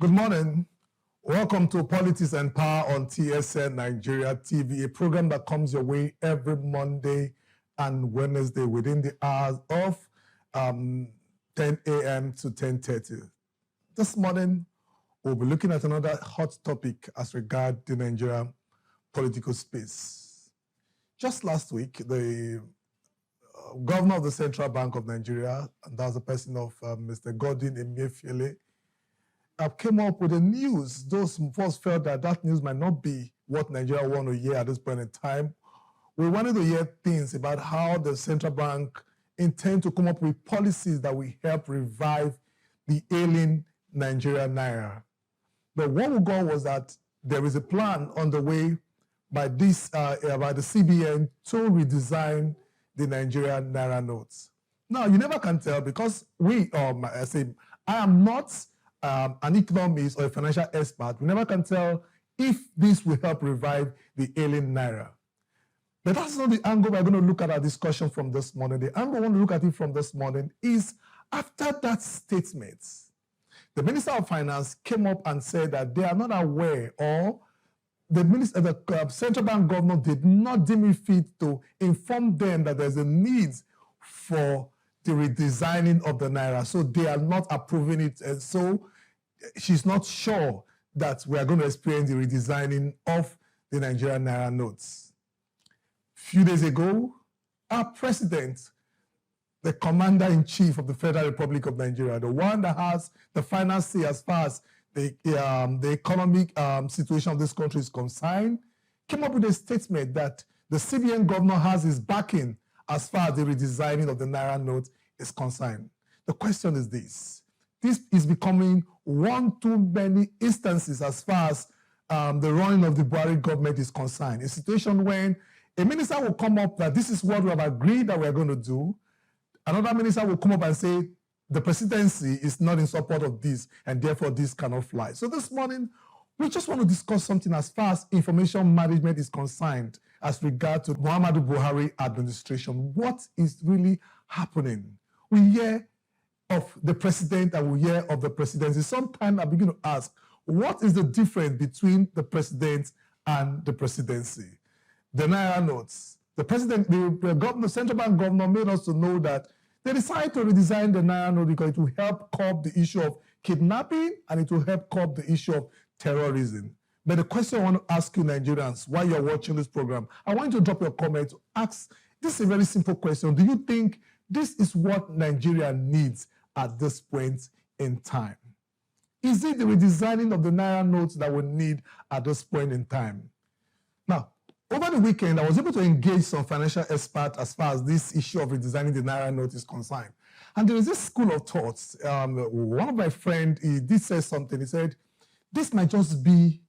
Good morning. Welcome to Politics and Power on TSLNigeria TV, a program that comes your way every Monday and Wednesday within the hours of 10 a.m. to 10:30. This morning, we'll be looking at another hot topic as regards the Nigerian political space. Just last week, the governor of the Central Bank of Nigeria, and that's the person of Mr. Godwin Emefiele, came up with the news. Those first felt that that news might not be what Nigeria want to hear at this point in time. We wanted to hear things about how the central bank intend to come up with policies that will help revive the ailing Nigerian Naira. But what we got was that there is a plan on the way by this by the CBN to redesign the Nigerian Naira notes. Now, you never can tell because I am not an economist or a financial expert. We never can tell if this will help revive the ailing Naira. But that's not the angle we're going to look at our discussion from this morning. The angle I want to look at it from this morning is after that statement, the Minister of Finance came up and said that they are not aware, or the central bank governor did not deem it fit to inform them that there's a need for the redesigning of the Naira. So they are not approving it. And so she's not sure that we are going to experience the redesigning of the Nigerian Naira notes. A few days ago, our president, the commander-in-chief of the Federal Republic of Nigeria, the one that has the final say as far as the economic situation of this country is concerned, came up with a statement that the CBN governor has his backing as far as the redesigning of the Naira note is concerned. The question is this. This is becoming one too many instances as far as the running of the Buhari government is concerned. A situation when a minister will come up that this is what we have agreed that we're going to do. Another minister will come up and say, the presidency is not in support of this, and therefore this cannot fly. So this morning, we just want to discuss something as far as information management is concerned as regard to Muhammadu Buhari administration. What is really happening? We hear of the president and we hear of the presidency. Sometimes I begin to ask, what is the difference between the president and the presidency? The Naira notes. The president, the central bank governor made us to know that they decided to redesign the Naira note because it will help curb the issue of kidnapping and it will help curb the issue of terrorism. But the question I want to ask you, Nigerians, while you're watching this program, I want you to drop your comment to ask, this is a very simple question. Do you think this is what Nigeria needs at this point in time? Is it the redesigning of the Naira notes that we need at this point in time? Now, over the weekend, I was able to engage some financial experts as far as this issue of redesigning the Naira note is concerned. And there is this school of thoughts. One of my friends, he did say something. He said, this might just be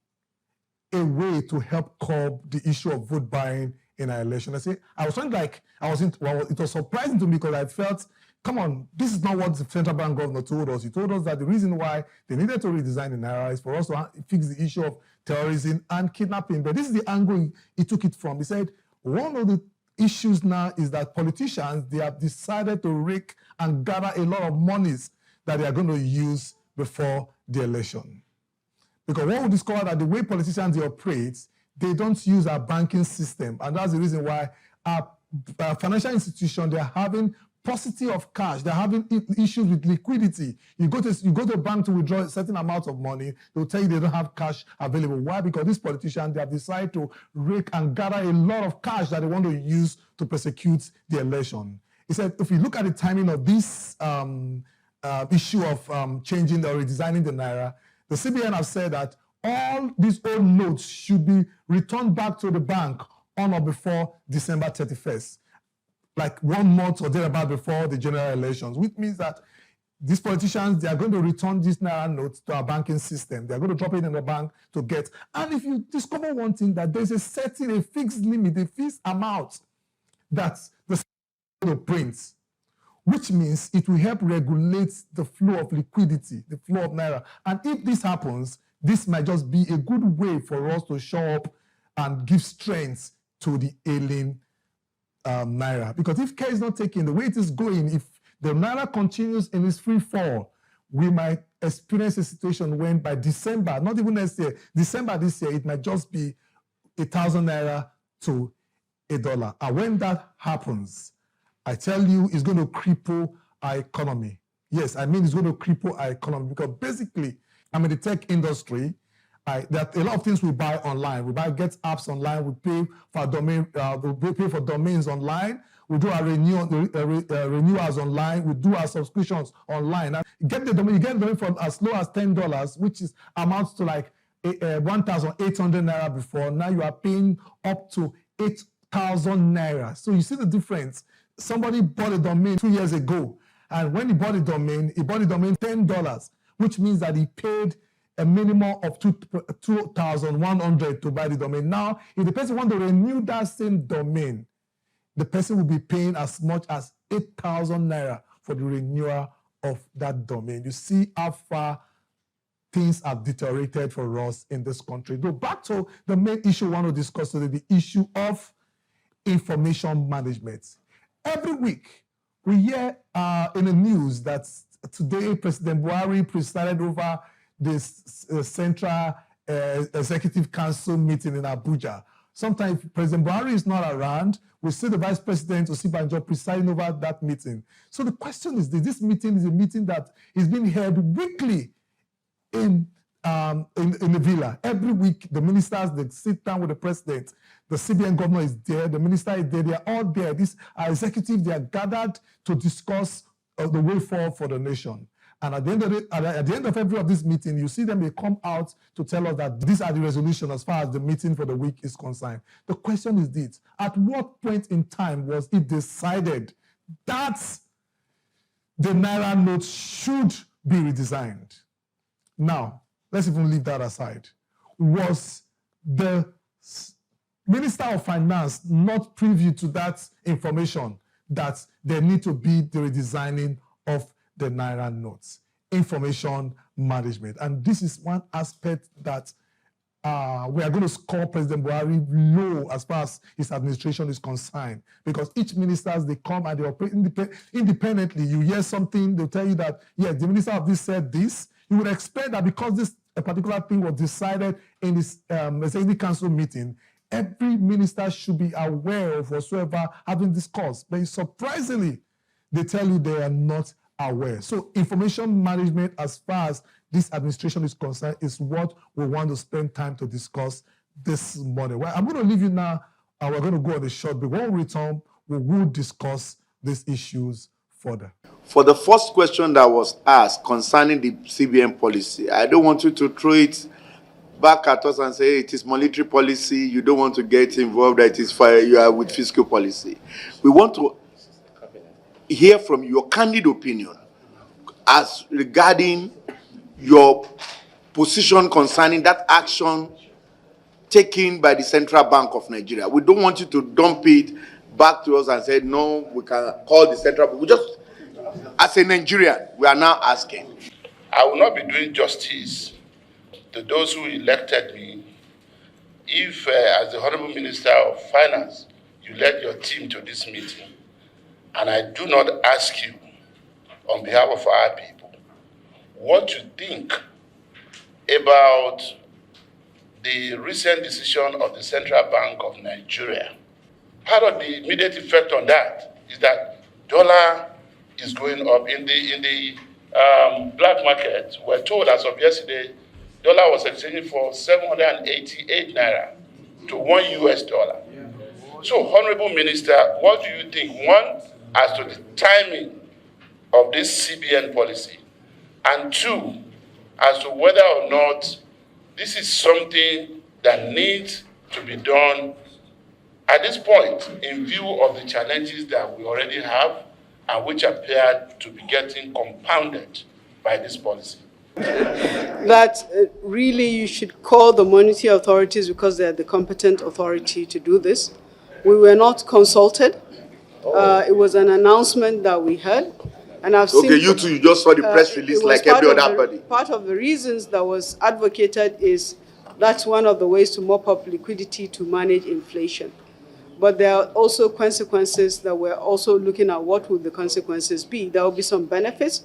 a way to help curb the issue of vote buying in our election. It was surprising to me because I felt, come on, this is not what the central bank governor told us. He told us that the reason why they needed to redesign the Naira is for us to fix the issue of terrorism and kidnapping. But this is the angle he took it from. He said, one of the issues now is that politicians, they have decided to rake and gather a lot of monies that they are going to use before the election. Because what we discovered that the way politicians they operate, they don't use our banking system. And that's the reason why our financial institutions, they're having paucity of cash. They're having issues with liquidity. You go to a bank to withdraw a certain amount of money, they'll tell you they don't have cash available. Why? Because these politicians, they have decided to rake and gather a lot of cash that they want to use to persecute the election. He said, if you look at the timing of this issue of changing or redesigning the Naira, the CBN have said that all these old notes should be returned back to the bank on or before December 31st. Like 1 month or thereabout before the general elections, which means that these politicians, they are going to return these Naira notes to our banking system. They are going to drop it in the bank to get. And if you discover one thing, that there's a fixed limit, a fixed amount that the central bank prints, which means it will help regulate the flow of liquidity, the flow of Naira. And if this happens, this might just be a good way for us to show up and give strength to the ailing Naira. Because if care is not taken, the way it is going, if the Naira continues in its free fall, we might experience a situation when by December, not even next year, December this year, it might just be 1,000 naira to $1. And when that happens, I tell you, it's going to cripple our economy. Yes, I mean it's going to cripple our economy because basically, I'm in the tech industry. There are a lot of things we buy online. We get apps online. We pay for domain. We pay for domains online. We do our renewals online. We do our subscriptions online. Now, you get the domain for as low as $10, which amounts to like 1,800 naira before. Now you are paying up to 8,000 naira. So you see the difference. Somebody bought a domain 2 years ago, and when he bought the domain $10, which means that he paid a minimum of 2,100 to buy the domain. Now, if the person wants to renew that same domain, the person will be paying as much as 8,000 naira for the renewal of that domain. You see how far things have deteriorated for us in this country. Go back to the main issue we want to discuss today, the issue of information management. Every week, we hear in the news that today President Buhari presided over this Central Executive Council meeting in Abuja. Sometimes President Buhari is not around. We see the Vice President Osibanjo presiding over that meeting. So the question is, this meeting is a meeting that is being held weekly in the villa. Every week, the ministers, they sit down with the president. The CBN governor is there. The minister is there. They are all there. These are executives. They are gathered to discuss the way forward for the nation. And at the end of every of this meeting, you see them, they come out to tell us that these are the resolutions as far as the meeting for the week is concerned. The question is this: at what point in time was it decided that the Naira note should be redesigned? Now, let's even leave that aside. Was the Minister of Finance not privy to that information that there need to be the redesigning of the Naira notes? Information management. And this is one aspect that we are going to score President Buhari low as far as his administration is concerned, because each ministers, they come and they operate independently. You hear something, they'll tell you that, yes, the minister of this said this. You would expect that because this a particular thing was decided in this Executive Council meeting, every minister should be aware of whatsoever having discussed. But surprisingly, they tell you they are not aware. So information management, as far as this administration is concerned, is what we want to spend time to discuss this morning. Well, I'm going to leave you now, and we're going to go on a short break. When we return, we will discuss these issues further. For the first question that was asked concerning the CBN policy, I don't want you to throw it back at us and say it is monetary policy, you don't want to get involved, that it is you are with fiscal policy. We want to hear from your candid opinion as regarding your position concerning that action taken by the Central Bank of Nigeria. We don't want you to dump it back to us and say, no, we can call the Central Bank. We just, as a Nigerian, we are now asking. I will not be doing justice to those who elected me if, as the Honorable Minister of Finance, you led your team to this meeting, and I do not ask you, on behalf of our people, what you think about the recent decision of the Central Bank of Nigeria. Part of the immediate effect on that is that dollar is going up. In the black market, we're told as of yesterday, dollar was exchanging for 788 naira to $1. So, Honorable Minister, what do you think? One, as to the timing of this CBN policy, and two, as to whether or not this is something that needs to be done at this point in view of the challenges that we already have and which appear to be getting compounded by this policy. That really you should call the monetary authorities because they're the competent authority to do this. We were not consulted. It was an announcement that we had. And I've seen, you too, you just saw the press release like every other body. Part of the reasons that was advocated is that's one of the ways to mop up liquidity to manage inflation. But there are also consequences that we're also looking at. What would the consequences be? There will be some benefits,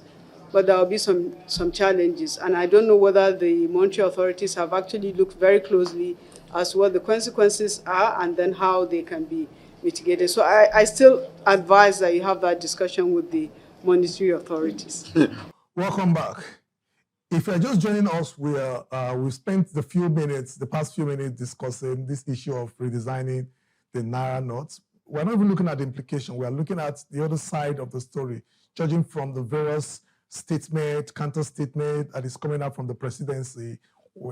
but there will be some challenges. And I don't know whether the monetary authorities have actually looked very closely as to what the consequences are and then how they can be mitigated. So I still advise that you have that discussion with the monetary authorities. Welcome back. If you're just joining us, we spent the past few minutes discussing this issue of redesigning the Naira notes. We're not even looking at the implication. We are looking at the other side of the story, judging from the various statement, counter statement that is coming out from the presidency,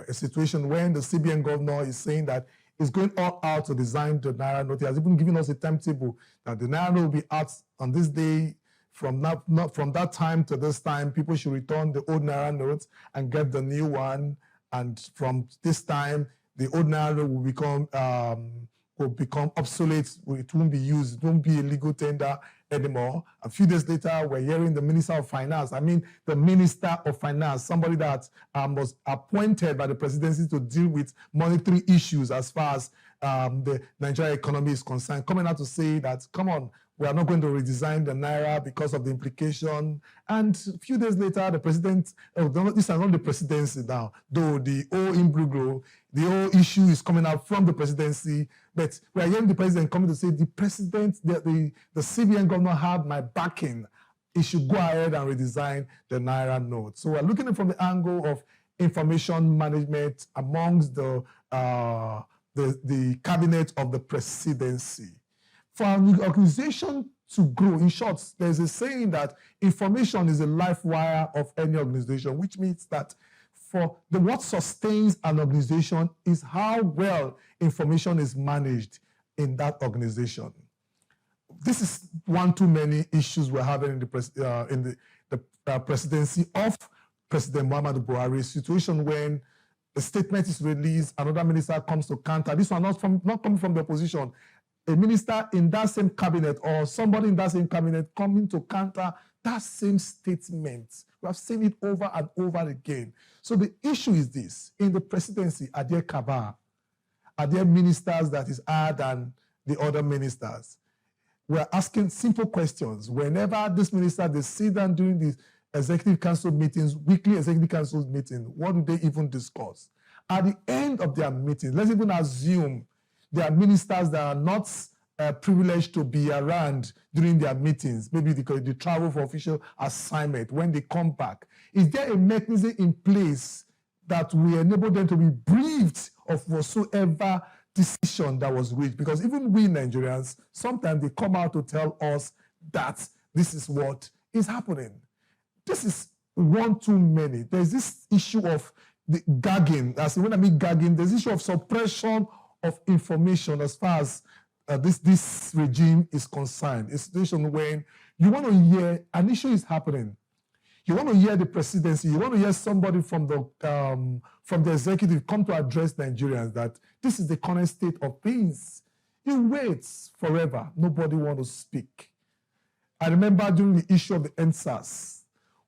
a situation when the CBN governor is saying that he's going all out to design the Naira note. He has even given us a timetable that the Naira note will be out on this day. From that time to this time, people should return the old Naira notes and get the new one. And from this time, the old Naira note will become obsolete. It won't be used. It won't be a legal tender anymore. A few days later, we're hearing the Minister of Finance. I mean, the Minister of Finance, somebody that was appointed by the presidency to deal with monetary issues as far as the Nigerian economy is concerned, coming out to say that, come on, we are not going to redesign the Naira because of the implication. And a few days later, the president, this is not the presidency now, though the whole imbroglio, the whole issue is coming out from the presidency, but we are hearing the president coming to say, the president, the CBN governor had my backing. He should go ahead and redesign the Naira note. So we're looking at it from the angle of information management amongst the cabinet of the presidency. For an organization to grow, in short, there's a saying that information is a life wire of any organization, which means that what sustains an organization is how well information is managed in that organization. This is one too many issues we're having in the presidency of President Muhammadu Buhari, a situation when a statement is released, another minister comes to counter. This one not coming from the opposition. A minister in that same cabinet or somebody in that same cabinet coming to counter that same statement. We have seen it over and over again. So the issue is this. In the presidency, are there cabal? Are there ministers that is higher than the other ministers? We're asking simple questions. Whenever this minister, they sit down during these executive council meetings, weekly executive council meetings, what do they even discuss? At the end of their meetings, let's even assume there are ministers that are not privileged to be around during their meetings, maybe because they travel for official assignment. When they come back, is there a mechanism in place that will enable them to be briefed of whatsoever decision that was reached? Because even we Nigerians, sometimes they come out to tell us that this is what is happening. This is one too many. There's this issue of the gagging. When I mean gagging, there's this issue of suppression of information as far as this regime is concerned. A situation when you want to hear an issue is happening. You want to hear the presidency. You want to hear somebody from the executive come to address Nigerians that this is the current state of things. You wait forever. Nobody wants to speak. I remember during the issue of the NSAS,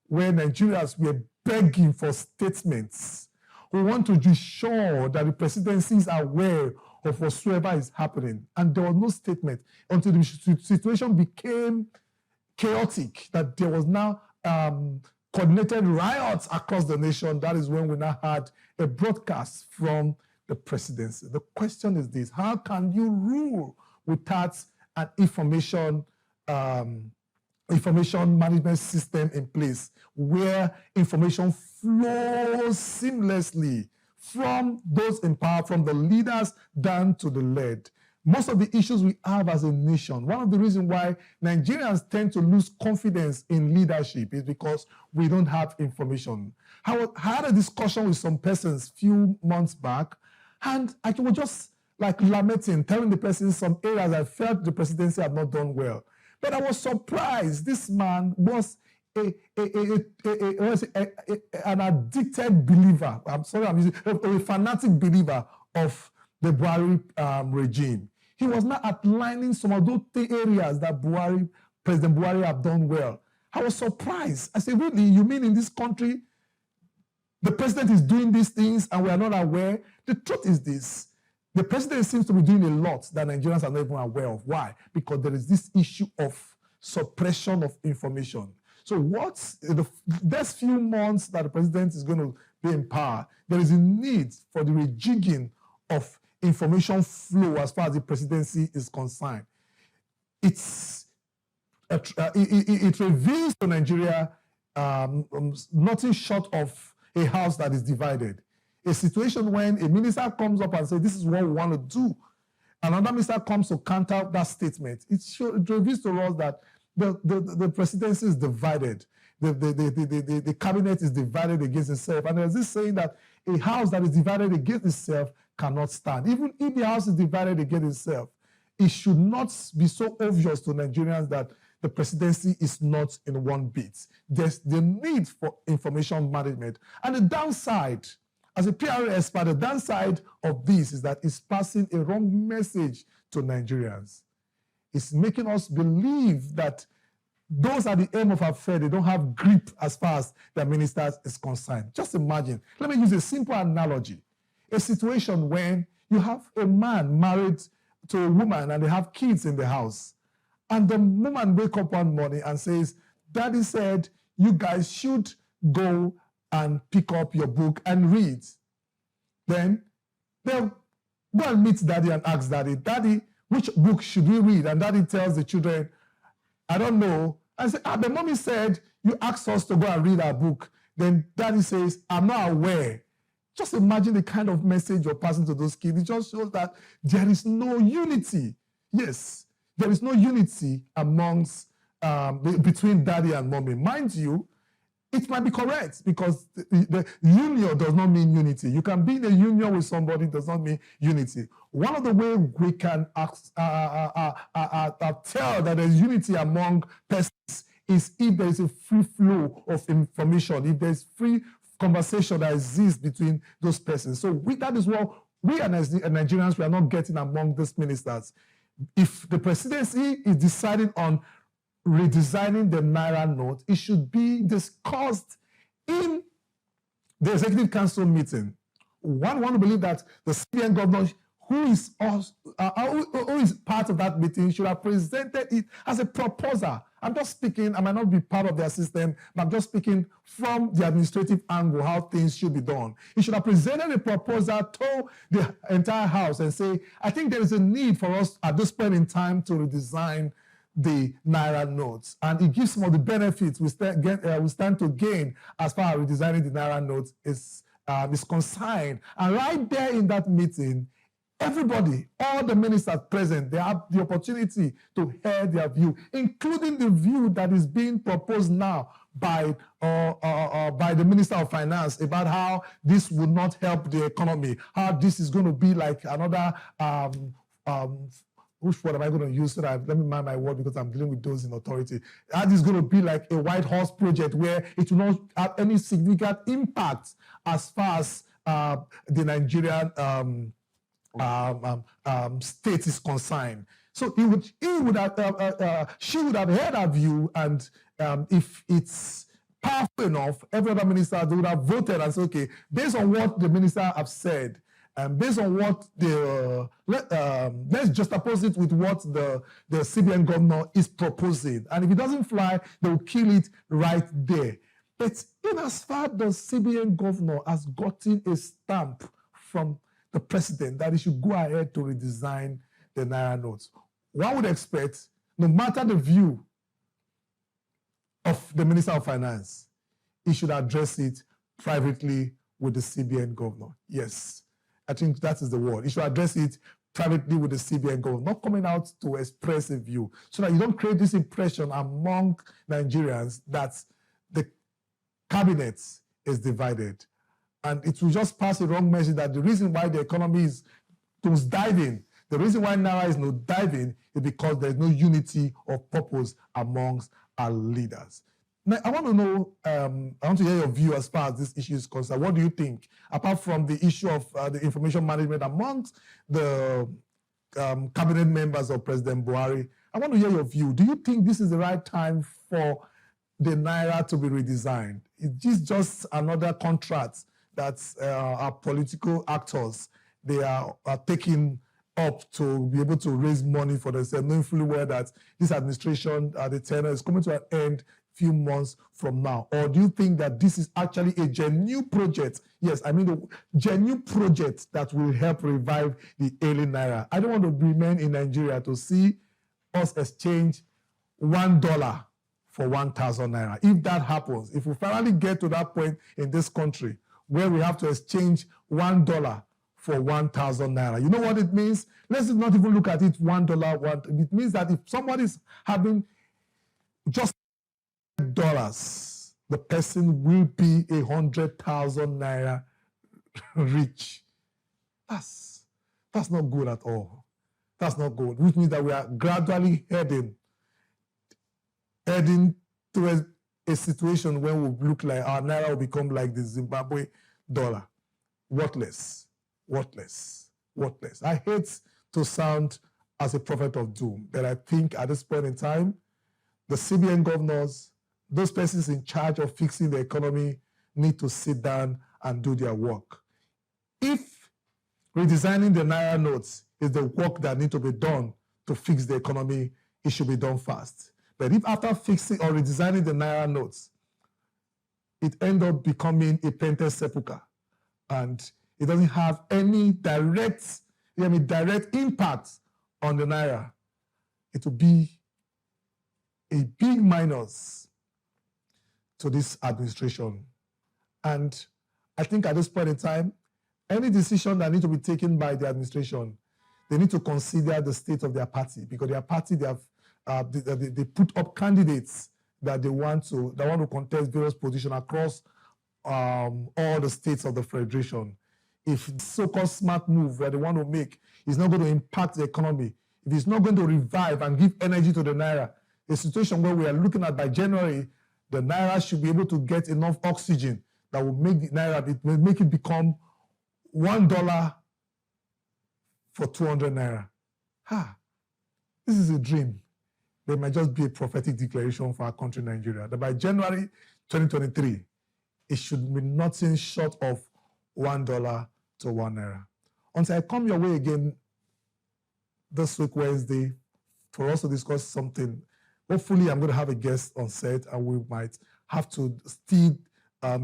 where Nigerians were begging for statements. We want to be sure that the presidency is aware of whatsoever is happening. And there was no statement until the situation became chaotic, that there was now coordinated riots across the nation. That is when we now had a broadcast from the presidency. The question is this: how can you rule without an information management system in place where information flows seamlessly from those in power, from the leaders down to the led? Most of the issues we have as a nation, one of the reasons why Nigerians tend to lose confidence in leadership is because we don't have information. I had a discussion with some persons a few months back, and I was just like lamenting, telling the person some areas I felt the presidency had not done well. But I was surprised. This man was an addicted believer. I'm sorry, I'm using a fanatic believer of the Buhari regime. He was not outlining some of those areas that President Buhari have done well. I was surprised. I said, really, you mean in this country, the president is doing these things and we are not aware? The truth is this: the president seems to be doing a lot that Nigerians are not even aware of. Why? Because there is this issue of suppression of information. So what's the next few months that the president is going to be in power, there is a need for the rejigging of information flow as far as the presidency is concerned. It reveals to Nigeria nothing short of a house that is divided. A situation when a minister comes up and says, this is what we want to do. Another minister comes to counter that statement. It reveals to us that the presidency is divided. The cabinet is divided against itself. And there's this saying that a house that is divided against itself cannot stand. Even if the house is divided against itself, it should not be so obvious to Nigerians that the presidency is not in one bit. There's the need for information management. And the downside, as a PR expert, the downside of this is that it's passing a wrong message to Nigerians. It's making us believe that those are the aim of affair. They don't have grip as far as their ministers is concerned. Just imagine. Let me use a simple analogy. A situation when you have a man married to a woman and they have kids in the house. And the woman wakes up one morning and says, Daddy said you guys should go and pick up your book and read. Then they'll go and meet Daddy and ask Daddy, Daddy, which book should we read? And Daddy tells the children, I don't know. And say, the mommy said, you asked us to go and read our book. Then Daddy says, I'm not aware. Just imagine the kind of message you're passing to those kids. It just shows that there is no unity. Yes, there is no unity amongst, between Daddy and mommy. Mind you, it might be correct because the union does not mean unity. You can be in a union with somebody, does not mean unity. One of the ways we can tell that there's unity among persons is if there is a free flow of information, if there's free conversation that exists between those persons. So that is what we as Nigerians, we are not getting among these ministers. If the presidency is deciding on redesigning the Naira note, it should be discussed in the Executive Council meeting. One want to believe that the CBN governor, who is part of that meeting, should have presented it as a proposal. I'm just speaking, I might not be part of their system, but I'm just speaking from the administrative angle, how things should be done. He should have presented a proposal to the entire House and say, I think there is a need for us at this point in time to redesign the Naira notes. And it gives some of the benefits we stand to gain as far as redesigning the Naira notes is concerned. And right there in that meeting, everybody, all the ministers present, they have the opportunity to hear their view, including the view that is being proposed now by the Minister of Finance about how this would not help the economy, how this is going to be like another, which word am I going to use so that let me mind my word because I'm dealing with those in authority. That is going to be like a white horse project where it will not have any significant impact as far as the Nigerian state is concerned. So she would have heard our view, and if it's powerful enough, every other minister would have voted and said, okay, based on what the minister have said, and based on what let's just oppose it with what the CBN governor is proposing. And if it doesn't fly, they'll kill it right there. But in as far as the CBN governor has gotten a stamp from the president that he should go ahead to redesign the Naira notes, one would expect, no matter the view of the Minister of Finance, he should address it privately with the CBN governor. Yes, I think that is the word. He should address it privately with the CBN governor, not coming out to express a view, so that you don't create this impression among Nigerians that the cabinet is divided. And it will just pass a wrong message that the reason why the economy is diving, the reason why Naira is not diving is because there's no unity of purpose amongst our leaders. Now, I want to know, I want to hear your view as far as this issue is concerned. What do you think, apart from the issue of the information management amongst the cabinet members of President Buhari? I want to hear your view. Do you think this is the right time for the Naira to be redesigned? Is this just another contract that our political actors, they are taking up to be able to raise money for themselves, knowing fully well that this administration, the tenure is coming to an end few months from now? Or do you think that this is actually a genuine project? Yes, I mean a genuine project that will help revive the ailing Naira. I don't want to remain in Nigeria to see us exchange $1 for 1,000 Naira. If that happens, if we finally get to that point in this country where we have to exchange $1 for 1,000 Naira, you know what it means? Let's not even look at it $1. It means that if somebody's having just $1, the person will be 100,000 Naira rich. That's not good at all. That's not good, which means that we are gradually heading to a situation where we look like our Naira will become like the Zimbabwe dollar. Worthless. I hate to sound as a prophet of doom, but I think at this point in time, the CBN governors, those persons in charge of fixing the economy, need to sit down and do their work. If redesigning the Naira notes is the work that needs to be done to fix the economy, it should be done fast. But if after fixing or redesigning the Naira notes, it ends up becoming a painted sepulcher and it doesn't have any direct impact on the Naira, it will be a big minus to this administration. And I think at this point in time, any decision that needs to be taken by the administration, they need to consider the state of their party, because their party, they put up candidates that want to contest various positions across all the states of the federation. If the so-called smart move that they want to make is not going to impact the economy, if it's not going to revive and give energy to the Naira, a situation where we are looking at by January, the Naira should be able to get enough oxygen that will make the Naira, make it become $1 for 200 Naira. This is a dream. There might just be a prophetic declaration for our country, Nigeria, that by January 2023, it should be nothing short of $1 to 1 Naira. Until I come your way again this week, Wednesday, for us to discuss something. Hopefully, I'm going to have a guest on set, and we might have to still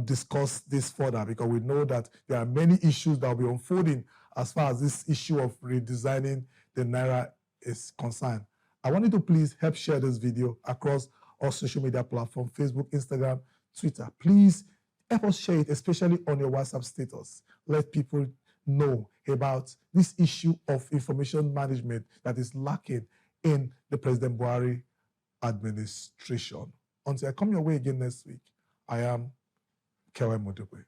discuss this further, because we know that there are many issues that will be unfolding as far as this issue of redesigning the Naira is concerned. I want you to please help share this video across all social media platforms, Facebook, Instagram, Twitter. Please help us share it, especially on your WhatsApp status. Let people know about this issue of information management that is lacking in the President Buhari administration. Until I come your way again next week, I am Kewe Modukwe.